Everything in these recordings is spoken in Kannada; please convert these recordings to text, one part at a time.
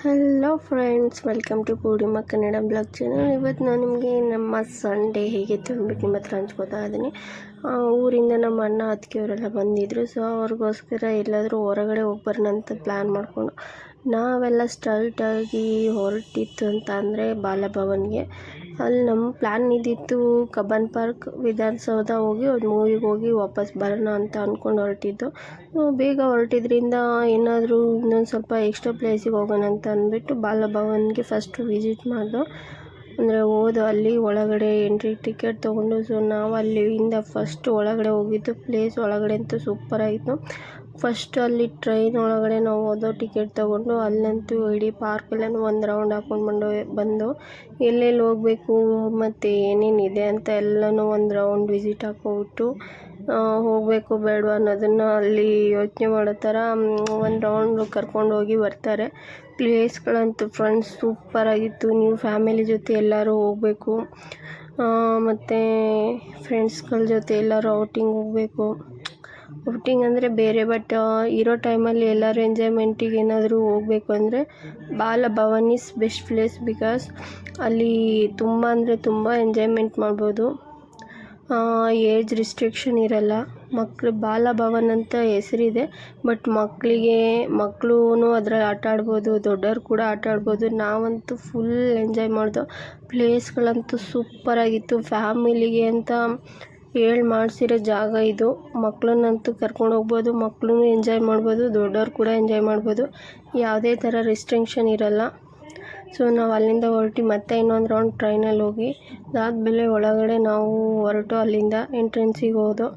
Hello friends, welcome to Purnima Kannada blog channel. ಇವತ್ತು ನಾನು ನಿಮಗೆ ನಮ್ಮ ಸಂಡೇ ಹೇಗಿತ್ತು ಅಂದ್ಬಿಟ್ಟು ನಿಮ್ಮ ಹತ್ರ ಹಂಚ್ಕೋತಾ ಇದ್ದೀನಿ. ಊರಿಂದ ನಮ್ಮ ಅಣ್ಣ ಅತ್ತಿಗೆಯವರೆಲ್ಲ ಬಂದಿದ್ದರು. ಸೊ ಅವ್ರಿಗೋಸ್ಕರ ಎಲ್ಲಾದರೂ ಹೊರಗಡೆ ಹೋಗಿ ಬರೋಣ ಅಂತ ಪ್ಲ್ಯಾನ್ ಮಾಡಿಕೊಂಡು ನಾವೆಲ್ಲ ಸ್ಟ್ರೈಟಾಗಿ ಹೊರಟಿತ್ತು ಅಂತ ಅಂದರೆ ಬಾಲಭವನ್ಗೆ. ಅಲ್ಲಿ ನಮ್ಮ ಪ್ಲ್ಯಾನ್ ಇದ್ದಿತ್ತು ಕಬ್ಬನ್ ಪಾರ್ಕ್, ವಿಧಾನಸೌಧ ಹೋಗಿ ಒಂದು ಮೂವಿಗೆ ಹೋಗಿ ವಾಪಸ್ ಬರೋಣ ಅಂತ ಅಂದ್ಕೊಂಡು ಹೊರಟಿದ್ದು. ಬೇಗ ಹೊರಟಿದ್ರಿಂದ ಏನಾದರೂ ಇನ್ನೊಂದು ಸ್ವಲ್ಪ ಎಕ್ಸ್ಟ್ರಾ ಪ್ಲೇಸಿಗೆ ಹೋಗೋಣ ಅಂತ ಅಂದ್ಬಿಟ್ಟು ಬಾಲಭವನ್ಗೆ ಫಸ್ಟು ವಿಸಿಟ್ ಮಾಡಿದೋ. ಅಂದರೆ ಹೋದ ಅಲ್ಲಿ ಒಳಗಡೆ ಎಂಟ್ರಿ ಟಿಕೆಟ್ ತೊಗೊಂಡು, ಸೊ ನಾವು ಅಲ್ಲಿಂದ ಫಸ್ಟ್ ಒಳಗಡೆ ಹೋಗಿದ್ದು. ಪ್ಲೇಸ್ ಒಳಗಡೆ ಅಂತೂ ಸೂಪರಾಗಿತ್ತು. ಫಸ್ಟ್ ಅಲ್ಲಿ ಟ್ರೈನ್ ಒಳಗಡೆ ನಾವು ಹೋದೋ ಟಿಕೆಟ್ ತೊಗೊಂಡು ಅಲ್ಲಂತೂ ಇಡೀ ಪಾರ್ಕೆಲ್ಲನೂ ಒಂದು ರೌಂಡ್ ಹಾಕ್ಕೊಂಡು ಬಂದು ಎಲ್ಲೆಲ್ಲಿ ಹೋಗಬೇಕು ಮತ್ತು ಏನೇನಿದೆ ಅಂತ ಎಲ್ಲನೂ ಒಂದು ರೌಂಡ್ ವಿಸಿಟ್ ಹಾಕ್ಕೊಬಿಟ್ಟು ಹೋಗಬೇಕು ಬೇಡವಾ ಅನ್ನೋದನ್ನು ಅಲ್ಲಿ ಯೋಚನೆ ಮಾಡೋ ಥರ ಒಂದು ರೌಂಡ್ ಕರ್ಕೊಂಡು ಹೋಗಿ ಬರ್ತಾರೆ. ಪ್ಲೇಸ್ಗಳಂತೂ ಫ್ರೆಂಡ್ಸ್ ಸೂಪರಾಗಿತ್ತು. ನೀವು ಫ್ಯಾಮಿಲಿ ಜೊತೆ ಎಲ್ಲರೂ ಹೋಗಬೇಕು, ಮತ್ತು ಫ್ರೆಂಡ್ಸ್ಗಳ ಜೊತೆ ಎಲ್ಲರೂ ಔಟಿಂಗ್ ಹೋಗಬೇಕು. ಔಟಿಂಗ್ ಅಂದರೆ ಬೇರೆ, ಬಟ್ ಇರೋ ಟೈಮಲ್ಲಿ ಎಲ್ಲರೂ ಎಂಜಾಯ್ಮೆಂಟಿಗೆ ಏನಾದರೂ ಹೋಗಬೇಕು ಅಂದರೆ ಬಾಲಭವನ್ ಈಸ್ ಬೆಸ್ಟ್ ಪ್ಲೇಸ್. ಬಿಕಾಸ್ ಅಲ್ಲಿ ತುಂಬ ಅಂದರೆ ತುಂಬ ಎಂಜಾಯ್ಮೆಂಟ್ ಮಾಡ್ಬೋದು. ಏಜ್ ರಿಸ್ಟ್ರಿಕ್ಷನ್ ಇರಲ್ಲ. ಬಾಲಭವನ್ ಅಂತ ಹೆಸರಿದೆ, ಬಟ್ ಮಕ್ಕಳು ಅದರಲ್ಲಿ ಆಟ ಆಡ್ಬೋದು, ದೊಡ್ಡವ್ರು ಕೂಡ ಆಟ ಆಡ್ಬೋದು. ನಾವಂತೂ ಫುಲ್ ಎಂಜಾಯ್ ಮಾಡಿದೋ. ಪ್ಲೇಸ್ಗಳಂತೂ ಸೂಪರಾಗಿತ್ತು. ಫ್ಯಾಮಿಲಿಗೆ ಅಂತ ಮಾಡಿಸಿರೋ ಜಾಗ ಇದು. ಮಕ್ಕಳನ್ನಂತೂ ಕರ್ಕೊಂಡು ಹೋಗ್ಬೋದು, ಮಕ್ಕಳು ಎಂಜಾಯ್ ಮಾಡ್ಬೋದು, ದೊಡ್ಡವ್ರು ಕೂಡ ಎಂಜಾಯ್ ಮಾಡ್ಬೋದು. ಯಾವುದೇ ಥರ ರಿಸ್ಟ್ರಿಕ್ಷನ್ ಇರಲ್ಲ. ಸೊ ನಾವು ಅಲ್ಲಿಂದ ಹೊರಟು ಮತ್ತೆ ಇನ್ನೊಂದು ರೌಂಡ್ ಟ್ರೈನಲ್ಲಿ ಹೋಗಿ ಅದಾದಮೇಲೆ ಒಳಗಡೆ ನಾವು ಹೊರಟು ಅಲ್ಲಿಂದ ಎಂಟ್ರೆನ್ಸಿಗೆ ಹೋದೋ.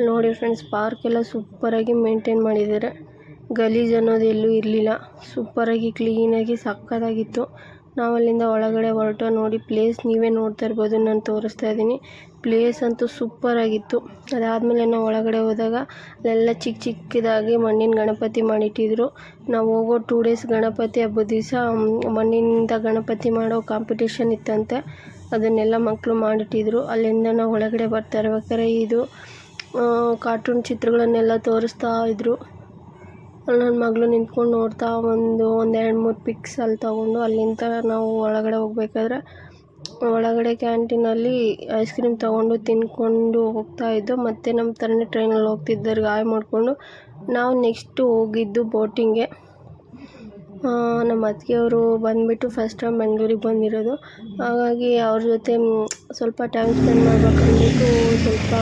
ನೋಡಿ ಫ್ರೆಂಡ್ಸ್, ಪಾರ್ಕೆಲ್ಲ ಸೂಪರಾಗಿ ಮೇಂಟೈನ್ ಮಾಡಿದ್ದಾರೆ. ಗಲೀಜು ಅನ್ನೋದು ಎಲ್ಲೂ ಇರಲಿಲ್ಲ. ಸೂಪರಾಗಿ ಕ್ಲೀನಾಗಿ ಸಕ್ಕತ್ತಾಗಿತ್ತು. ನಾವು ಅಲ್ಲಿಂದ ಒಳಗಡೆ ಹೊರಟು ನೋಡಿ ಪ್ಲೇಸ್ ನೀವೇ ನೋಡ್ತಾ ಇರ್ಬೋದು, ನಾನು ತೋರಿಸ್ತಾ ಇದ್ದೀನಿ. ಪ್ಲೇಸ್ ಅಂತೂ ಸೂಪರಾಗಿತ್ತು. ಅದಾದಮೇಲೆ ನಾವು ಒಳಗಡೆ ಹೋದಾಗ ಅಲ್ಲೆಲ್ಲ ಚಿಕ್ಕದಾಗಿ ಮಣ್ಣಿನ ಗಣಪತಿ ಮಾಡಿಟ್ಟಿದ್ರು. ನಾವು ಹೋಗೋ 2 ಡೇಸ್ ಗಣಪತಿ ಹಬ್ಬದ ದಿವಸ ಮಣ್ಣಿನಿಂದ ಗಣಪತಿ ಮಾಡೋ ಕಾಂಪಿಟೇಷನ್ ಇತ್ತಂತೆ. ಅದನ್ನೆಲ್ಲ ಮಕ್ಕಳು ಮಾಡಿಟ್ಟಿದ್ರು. ಅಲ್ಲಿಂದ ನಾವು ಒಳಗಡೆ ಬರ್ತಾ ಇರ್ಬೇಕಾದ್ರೆ ಇದು ಕಾರ್ಟೂನ್ ಚಿತ್ರಗಳನ್ನೆಲ್ಲ ತೋರಿಸ್ತಾ ಇದ್ರು. ನನ್ನ ಮಗಳು ನಿಂತ್ಕೊಂಡು ನೋಡ್ತಾ ಒಂದು 2-3 ಪಿಕ್ಸ್ ಅಲ್ಲಿ ತೊಗೊಂಡು ಅಲ್ಲಿಂದ ನಾವು ಒಳಗಡೆ ಹೋಗ್ಬೇಕಾದ್ರೆ ಒಳಗಡೆ ಕ್ಯಾಂಟೀನಲ್ಲಿ ಐಸ್ ಕ್ರೀಮ್ ತೊಗೊಂಡು ತಿಂದ್ಕೊಂಡು ಹೋಗ್ತಾಯಿದ್ದೋ. ಮತ್ತು ನಮ್ಮ ಥರನೇ ಟ್ರೈನಲ್ಲಿ ಹೋಗ್ತಿದ್ದವ್ರಿಗೆ ಹಾಯ್ ಮಾಡಿಕೊಂಡು ನಾವು ನೆಕ್ಸ್ಟು ಹೋಗಿದ್ದು ಬೋಟಿಂಗ್ಗೆ. ನಮ್ಮ ಅತ್ತಿಗೆಯವರು ಬಂದುಬಿಟ್ಟು ಫಸ್ಟ್ ಟೈಮ್ ಬೆಂಗಳೂರಿಗೆ ಬಂದಿರೋದು. ಹಾಗಾಗಿ ಅವ್ರ ಜೊತೆ ಸ್ವಲ್ಪ ಟೈಮ್ ಸ್ಪೆಂಡ್ ಮಾಡ್ಬೇಕಂದ್ಬಿಟ್ಟು ಸ್ವಲ್ಪ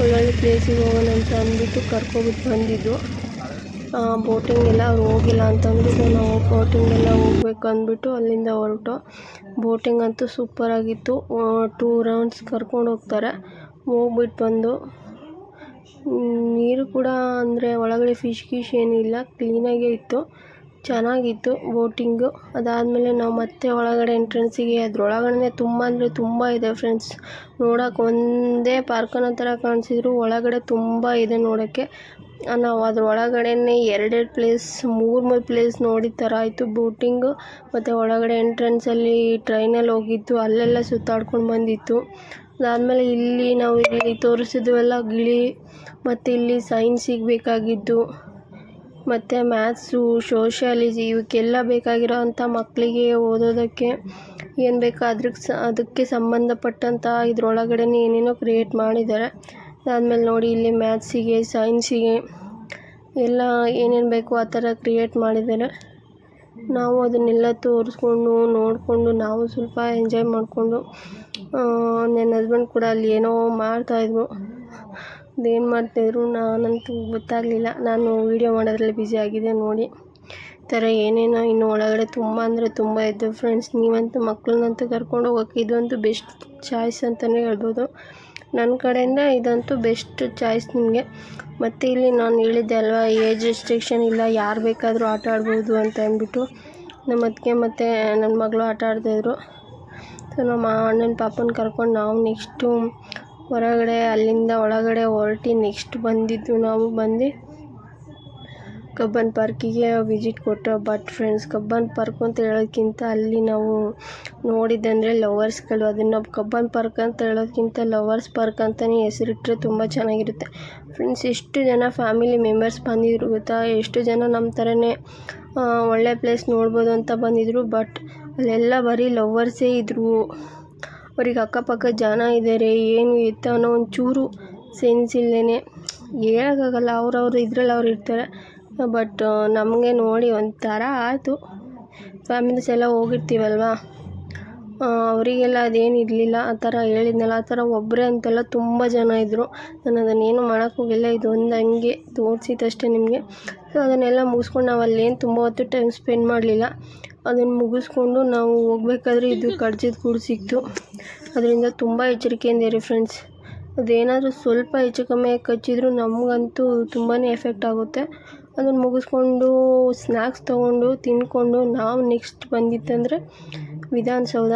ಒಳ್ಳೊಳ್ಳೆ ಪ್ಲೇಸಿಗೆ ಹೋಗೋಣ ಅಂತ ಅಂದ್ಬಿಟ್ಟು ಕರ್ಕೊಬಿಟ್ಟು ಬಂದಿದ್ದು. ಬೋಟಿಂಗ್ ಎಲ್ಲ ಅವ್ರು ಹೋಗಿಲ್ಲ ಅಂತಂದ್ಬಿಟ್ಟು ನಾವು ಬೋಟಿಂಗೆಲ್ಲ ಹೋಗ್ಬೇಕು ಅಂದ್ಬಿಟ್ಟು ಅಲ್ಲಿಂದ ಹೊರಟು. ಬೋಟಿಂಗ್ ಅಂತೂ ಸೂಪರಾಗಿತ್ತು. 2 ರೌಂಡ್ಸ್ ಕರ್ಕೊಂಡು ಹೋಗ್ತಾರೆ. ಹೋಗ್ಬಿಟ್ಟು ಬಂದು ನೀರು ಕೂಡ ಅಂದರೆ ಒಳಗಡೆ ಫಿಶ್ ಏನಿಲ್ಲ, ಕ್ಲೀನಾಗೇ ಇತ್ತು, ಚೆನ್ನಾಗಿತ್ತು ಬೋಟಿಂಗು. ಅದಾದಮೇಲೆ ನಾವು ಮತ್ತೆ ಒಳಗಡೆ ಎಂಟ್ರೆನ್ಸಿಗೆ ಅದರೊಳಗಡೆ ತುಂಬ ಅಂದರೆ ತುಂಬ ಇದೆ ಫ್ರೆಂಡ್ಸ್. ನೋಡೋಕೆ ಒಂದೇ ಪಾರ್ಕ್ ಅನ್ನೋ ಥರ ಕಾಣಿಸಿದ್ರು, ಒಳಗಡೆ ತುಂಬ ಇದೆ ನೋಡೋಕ್ಕೆ. ನಾವು ಅದ್ರ ಒಳಗಡೆನೇ 2 ಪ್ಲೇಸ್ 3 ಪ್ಲೇಸ್ ನೋಡಿದ ಥರ ಆಯಿತು ಬೋಟಿಂಗು. ಮತ್ತು ಒಳಗಡೆ ಎಂಟ್ರೆನ್ಸಲ್ಲಿ ಟ್ರೈನಲ್ಲಿ ಹೋಗಿದ್ದು, ಅಲ್ಲೆಲ್ಲ ಸುತ್ತಾಡ್ಕೊಂಡು ಬಂದಿತ್ತು. ಅದಾದಮೇಲೆ ನಾವು ಇಲ್ಲಿ ತೋರಿಸಿದ್ವಲ್ಲ ಗಿಳಿ, ಮತ್ತು ಇಲ್ಲಿ ಸೈನ್ಸಿಗೆ ಬೇಕಾಗಿದ್ದು, ಮತ್ತು ಮ್ಯಾಥ್ಸು, ಸೋಷಿಯಾಲಜಿ ಇವಕ್ಕೆಲ್ಲ ಬೇಕಾಗಿರೋ ಅಂಥ ಮಕ್ಕಳಿಗೆ ಓದೋದಕ್ಕೆ ಏನು ಬೇಕೋ ಅದಕ್ಕೆ ಸಂಬಂಧಪಟ್ಟಂಥ ಇದ್ರೊಳಗಡೆ ಏನೇನೋ ಕ್ರಿಯೇಟ್ ಮಾಡಿದ್ದಾರೆ. ಅದಾದಮೇಲೆ ನೋಡಿ ಇಲ್ಲಿ ಮ್ಯಾಥ್ಸಿಗೆ, ಸೈನ್ಸಿಗೆ ಎಲ್ಲ ಏನೇನು ಬೇಕೋ ಆ ಥರ ಕ್ರಿಯೇಟ್ ಮಾಡಿದ್ದಾರೆ. ನಾವು ಅದನ್ನೆಲ್ಲ ತೋರಿಸ್ಕೊಂಡು ನೋಡಿಕೊಂಡು ನಾವು ಸ್ವಲ್ಪ ಎಂಜಾಯ್ ಮಾಡಿಕೊಂಡು, ನನ್ನ ಹಸ್ಬೆಂಡ್ ಕೂಡ ಅಲ್ಲಿ ಏನೋ ಮಾಡ್ತಾಯಿದ್ರು. ಅದೇನು ಮಾಡ್ತಾಯಿದ್ರು ನಾನಂತೂ ಗೊತ್ತಾಗಲಿಲ್ಲ. ನಾನು ವೀಡಿಯೋ ಮಾಡೋದ್ರಲ್ಲಿ ಬ್ಯುಸಿ ಆಗಿದೆ. ನೋಡಿ ಈ ಥರ ಏನೇನೋ ಇನ್ನು ಒಳಗಡೆ ತುಂಬ ಅಂದರೆ ತುಂಬ ಇದ್ದು ಫ್ರೆಂಡ್ಸ್. ನೀವಂತೂ ಮಕ್ಕಳನ್ನಂತೂ ಕರ್ಕೊಂಡು ಹೋಗೋಕ್ಕೆ ಇದಂತೂ ಬೆಸ್ಟ್ ಚಾಯ್ಸ್ ಅಂತಲೇ ಹೇಳ್ಬೋದು. ನನ್ನ ಕಡೆಯಿಂದ ಇದಂತೂ ಬೆಸ್ಟ್ ಚಾಯ್ಸ್ ನಿಮಗೆ. ಮತ್ತು ಇಲ್ಲಿ ನಾನು ಹೇಳಿದ್ದೆ ಅಲ್ವಾ, ಏಜ್ ರಿಸ್ಟ್ರಿಕ್ಷನ್ ಇಲ್ಲ, ಯಾರು ಬೇಕಾದರೂ ಆಟ ಆಡ್ಬೋದು ಅಂತ ಅಂದ್ಬಿಟ್ಟು ನಮ್ಮ ಅತ್ತಿಗೆ ಮತ್ತು ನನ್ನ ಮಗಳು ಆಟ ಆಡ್ತಾಯಿದ್ರು. ಸೊ ನಮ್ಮ ಅಣ್ಣನ ಪಾಪನ ಕರ್ಕೊಂಡು ನಾವು ನೆಕ್ಸ್ಟು ಹೊರಗಡೆ ಅಲ್ಲಿಂದ ಒಳಗಡೆ ಹೊರಟು ನೆಕ್ಸ್ಟ್ ಬಂದಿದ್ದು ನಾವು ಕಬ್ಬನ್ ಪಾರ್ಕಿಗೆ ವಿಸಿಟ್ ಕೊಟ್ಟರು. ಬಟ್ ಫ್ರೆಂಡ್ಸ್, ಕಬ್ಬನ್ ಪಾರ್ಕ್ ಅಂತ ಹೇಳೋದಕ್ಕಿಂತ ಅಲ್ಲಿ ನಾವು ನೋಡಿದ್ದಂದರೆ ಲವರ್ಸ್ಗಳು. ಅದನ್ನು ಕಬ್ಬನ್ ಪಾರ್ಕ್ ಅಂತ ಹೇಳೋದಕ್ಕಿಂತ ಲವರ್ಸ್ ಪಾರ್ಕ್ ಅಂತಲೇ ಹೆಸರಿಟ್ಟರೆ ತುಂಬ ಚೆನ್ನಾಗಿರುತ್ತೆ. ಫ್ರೆಂಡ್ಸ್, ಎಷ್ಟು ಜನ ಫ್ಯಾಮಿಲಿ ಮೆಂಬರ್ಸ್ ಬಂದಿದ್ರು ಗೊತ್ತಾ? ಎಷ್ಟು ಜನ ನಮ್ಮ ಥರನೇ ಒಳ್ಳೆ ಪ್ಲೇಸ್ ನೋಡ್ಬೋದು ಅಂತ ಬಂದಿದ್ದರು. ಬಟ್ ಅಲ್ಲೆಲ್ಲ ಬರೀ ಲವರ್ಸೇ ಇದ್ದರು. ಅವ್ರಿಗೆ ಅಕ್ಕಪಕ್ಕ ಜನ ಇದ್ದಾರೆ, ಏನು ಎತ್ತ ಅನ್ನೋ ಒಂಚೂರು ಸೆನ್ಸ್ ಇಲ್ಲದೇ ಹೇಳೋಕ್ಕಾಗಲ್ಲ. ಅವ್ರವ್ರು ಇದ್ರಲ್ಲಿ ಅವ್ರು ಇರ್ತಾರೆ. ಬಟ್ ನಮಗೆ ನೋಡಿ ಒಂಥರ ಆಯಿತು. ಫ್ಯಾಮಿಲೀಸ್ ಎಲ್ಲ ಹೋಗಿರ್ತೀವಲ್ವ, ಅವರಿಗೆಲ್ಲ ಅದೇನು ಇರಲಿಲ್ಲ. ಆ ಥರ ಹೇಳಿದ್ನಲ್ಲ, ಆ ಥರ ಒಬ್ಬರೇ ಅಂತೆಲ್ಲ ತುಂಬ ಜನ ಇದ್ದರು. ನಾನು ಅದನ್ನೇನು ಮಾಡೋಕ್ಕೋಗಿಲ್ಲ. ಇದೊಂದು ಹಂಗೆ ತೋರಿಸಿದ್ದಷ್ಟೇ ನಿಮಗೆ. ಸೊ ಅದನ್ನೆಲ್ಲ ಮುಗಿಸ್ಕೊಂಡು ನಾವು ಅಲ್ಲೇನು ತುಂಬ ಹೊತ್ತು ಟೈಮ್ ಸ್ಪೆಂಡ್ ಮಾಡಲಿಲ್ಲ. ಅದನ್ನು ಮುಗಿಸ್ಕೊಂಡು ನಾವು ಹೋಗ್ಬೇಕಾದ್ರೆ ಇದು ಕಡ್ಜಿದ ಕೂಡು ಸಿಕ್ತು. ಅದರಿಂದ ತುಂಬ ಎಚ್ಚರಿಕೆಯಿಂದ ಇರಿ ಫ್ರೆಂಡ್ಸ್. ಅದೇನಾದರೂ ಸ್ವಲ್ಪ ಹೆಚ್ಚು ಕಮ್ಮಿ ಕಚ್ಚಿದ್ರು ನಮಗಂತೂ ತುಂಬಾ ಎಫೆಕ್ಟ್ ಆಗುತ್ತೆ. ಅದನ್ನು ಮುಗಿಸ್ಕೊಂಡು ಸ್ನ್ಯಾಕ್ಸ್ ತೊಗೊಂಡು ತಿಂದ್ಕೊಂಡು ನಾವು ನೆಕ್ಸ್ಟ್ ಬಂದಿತ್ತಂದರೆ ವಿಧಾನಸೌಧ.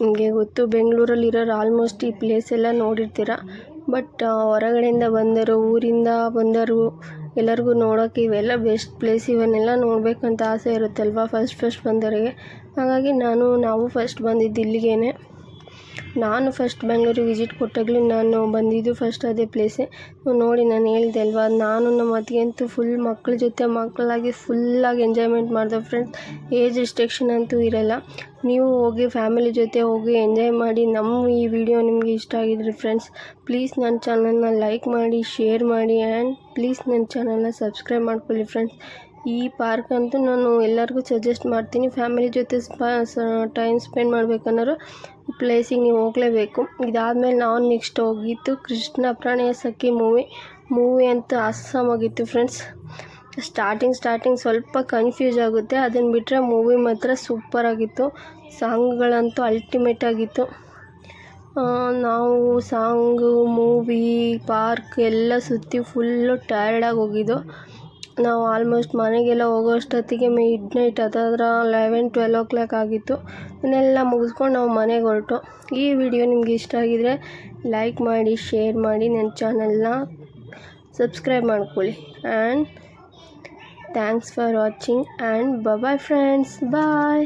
ನಿಮಗೆ ಗೊತ್ತು, ಬೆಂಗಳೂರಲ್ಲಿರೋರು ಆಲ್ಮೋಸ್ಟ್ ಈ ಪ್ಲೇಸ್ ಎಲ್ಲ ನೋಡಿರ್ತೀರ. ಬಟ್ ಹೊರಗಡೆಯಿಂದ ಬಂದರು, ಊರಿಂದ ಬಂದರು, ಎಲ್ಲರಿಗೂ ನೋಡೋಕ್ಕೆ ಇವೆಲ್ಲ ಬೆಸ್ಟ್ ಪ್ಲೇಸ್. ಇವನ್ನೆಲ್ಲ ನೋಡಬೇಕಂತ ಆಸೆ ಇರುತ್ತಲ್ವ ಫಸ್ಟ್ ಬಂದವರಿಗೆ. ಹಾಗಾಗಿ ನಾವು ಫಸ್ಟ್ ಬಂದಿದ್ದು ಇಲ್ಲಿಗೇ. ನಾನು ಫಸ್ಟ್ ಬೆಂಗಳೂರಿಗೆ ವಿಸಿಟ್ ಕೊಟ್ಟಾಗಲೂ ನಾನು ಬಂದಿದ್ದು ಫಸ್ಟ್ ಅದೇ ಪ್ಲೇಸೇ. ನೋಡಿ, ನಾನು ಹೇಳಿದೆ ಅಲ್ವಾ, ನಾನು ನಮ್ಮ ಅತ್ತಿಗೆಂತೂ ಫುಲ್ ಮಕ್ಕಳ ಜೊತೆ ಮಕ್ಕಳಾಗಿ ಫುಲ್ಲಾಗಿ ಎಂಜಾಯ್ಮೆಂಟ್ ಮಾಡಿದೆ ಫ್ರೆಂಡ್ಸ್. ಏಜ್ ರಿಸ್ಟ್ರಿಕ್ಷನ್ ಅಂತೂ ಇರೋಲ್ಲ. ನೀವು ಹೋಗಿ ಫ್ಯಾಮಿಲಿ ಜೊತೆ ಹೋಗಿ ಎಂಜಾಯ್ ಮಾಡಿ. ನಮ್ಮ ಈ ವಿಡಿಯೋ ನಿಮಗೆ ಇಷ್ಟ ಆಗಿದ್ರೆ ಫ್ರೆಂಡ್ಸ್, ಪ್ಲೀಸ್ ನನ್ನ ಚಾನಲ್ನ ಲೈಕ್ ಮಾಡಿ, ಶೇರ್ ಮಾಡಿ, ಆ್ಯಂಡ್ ಪ್ಲೀಸ್ ನನ್ನ ಚಾನಲ್ನ ಸಬ್ಸ್ಕ್ರೈಬ್ ಮಾಡ್ಕೊಳ್ಳಿ ಫ್ರೆಂಡ್ಸ್. ಈ ಪಾರ್ಕ್ ಅಂತೂ ನಾನು ಎಲ್ಲರಿಗೂ ಸಜೆಸ್ಟ್ ಮಾಡ್ತೀನಿ. ಫ್ಯಾಮಿಲಿ ಜೊತೆ ಟೈಮ್ ಸ್ಪೆಂಡ್ ಮಾಡಬೇಕನ್ನೋರು ಈ ಪ್ಲೇಸಿಗೆ ನೀವು ಹೋಗಲೇಬೇಕು. ಇದಾದಮೇಲೆ ನಾವು ನೆಕ್ಸ್ಟ್ ಹೋಗಿದ್ದು ಕೃಷ್ಣ ಪ್ರಾಣೇಯ ಸಖಿ ಮೂವಿ ಅಂತೂ ಆಗಿತ್ತು ಫ್ರೆಂಡ್ಸ್. ಸ್ಟಾರ್ಟಿಂಗ್ ಸ್ವಲ್ಪ ಕನ್ಫ್ಯೂಸ್ ಆಗುತ್ತೆ. ಅದನ್ನು ಬಿಟ್ಟರೆ ಮೂವಿ ಮಾತ್ರ ಸೂಪರಾಗಿತ್ತು. ಸಾಂಗ್ಗಳಂತೂ ಅಲ್ಟಿಮೇಟ್ ಆಗಿತ್ತು. ನಾವು ಸಾಂಗು, ಮೂವಿ, ಪಾರ್ಕ್ ಎಲ್ಲ ಸುತ್ತಿ ಫುಲ್ಲು ಟಯರ್ಡಾಗಿ ಹೋಗಿದ್ದು. ನಾವು ಆಲ್ಮೋಸ್ಟ್ ಮನೆಗೆಲ್ಲ ಹೋಗೋ ಅಷ್ಟೊತ್ತಿಗೆ ಮಿಡ್ನೈಟ್ ಹತ್ತಿರ 11-12 o'clock ಆಗಿತ್ತು. ಇದನ್ನೆಲ್ಲ ಮುಗಿಸ್ಕೊಂಡು ನಾವು ಮನೆಗೆ ಹೊರಟು. ಈ ವಿಡಿಯೋ ನಿಮ್ಗೆ ಇಷ್ಟ ಆಗಿದರೆ ಲೈಕ್ ಮಾಡಿ, ಶೇರ್ ಮಾಡಿ, ನನ್ನ ಚಾನಲ್ನ ಸಬ್ಸ್ಕ್ರೈಬ್ ಮಾಡ್ಕೊಳ್ಳಿ. And thanks for watching and bye friends, bye.